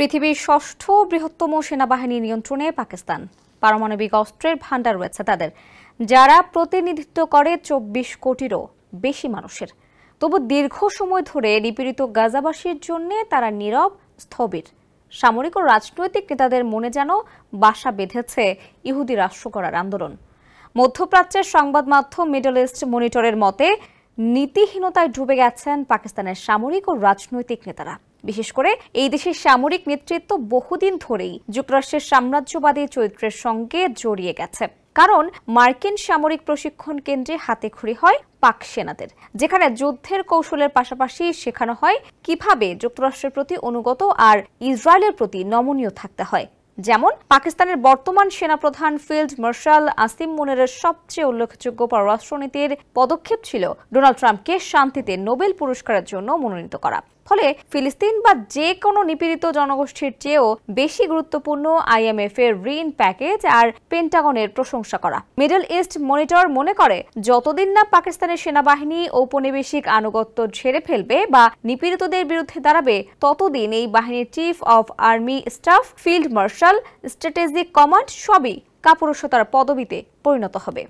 পৃথিবীর ষষ্ঠ বৃহত্তম সেনাবাহিনী নিয়ন্ত্রণে পাকিস্তান। পারমাণবিক অস্ত্রের ভান্ডার রয়েছে তাদের, যারা প্রতিনিধিত্ব করে ২৪ কোটিরও বেশি মানুষের। তবু দীর্ঘ সময় ধরে নিপীড়িত গাজাবাসীর জন্য তারা নীরব, স্থবির। সামরিক ও রাজনৈতিক নেতাদের মনে যেন বাসা বেঁধেছে ইহুদি রাষ্ট্র করার আন্দোলন। মধ্যপ্রাচ্যের সংবাদ মাধ্যম মিডল ইস্ট মনিটরের মতে, নীতিহীনতায় ডুবে গেছেন পাকিস্তানের সামরিক ও রাজনৈতিক নেতারা। বিশেষ করে এই দেশের সামরিক নেতৃত্ব বহুদিন ধরেই যুক্তরাষ্ট্রের সাম্রাজ্যবাদী চরিত্রের সঙ্গে জড়িয়ে গেছে। কারণ মার্কিন সামরিক প্রশিক্ষণ কেন্দ্রে হাতেখড়ি হয় পাক সেনাদের, যেখানে যুদ্ধের কৌশলের পাশাপাশি শেখানো হয় কিভাবে যুক্তরাষ্ট্রের প্রতি অনুগত আর ইসরায়েলের প্রতি নমনীয় থাকতে হয়। যেমন পাকিস্তানের বর্তমান সেনাপ্রধান ফিল্ড মার্শাল আসিম মুনিরের সবচেয়ে উল্লেখযোগ্য পররাষ্ট্রনীতির পদক্ষেপ ছিল ডোনাল্ড ট্রাম্পকে শান্তিতে নোবেল পুরস্কারের জন্য মনোনীত করা। ফলে ফিলিস্তিন বা যে কোনো নিপীড়িত জনগোষ্ঠীর চেয়েও বেশি গুরুত্বপূর্ণ IMF এর ঋণ প্যাকেজ আর পেন্টাগনের প্রশংসা করা। মিডল ইস্ট মনিটর মনে করে, যতদিন না পাকিস্তানের সেনাবাহিনী ঔপনিবেশিক আনুগত্য ঝেড়ে ফেলবে বা নিপীড়িতদের বিরুদ্ধে দাঁড়াবে, ততদিন এই বাহিনীর chief of army staff, field marshal, strategic command সবই কাপুরুষতার পদবিতে পরিণত হবে।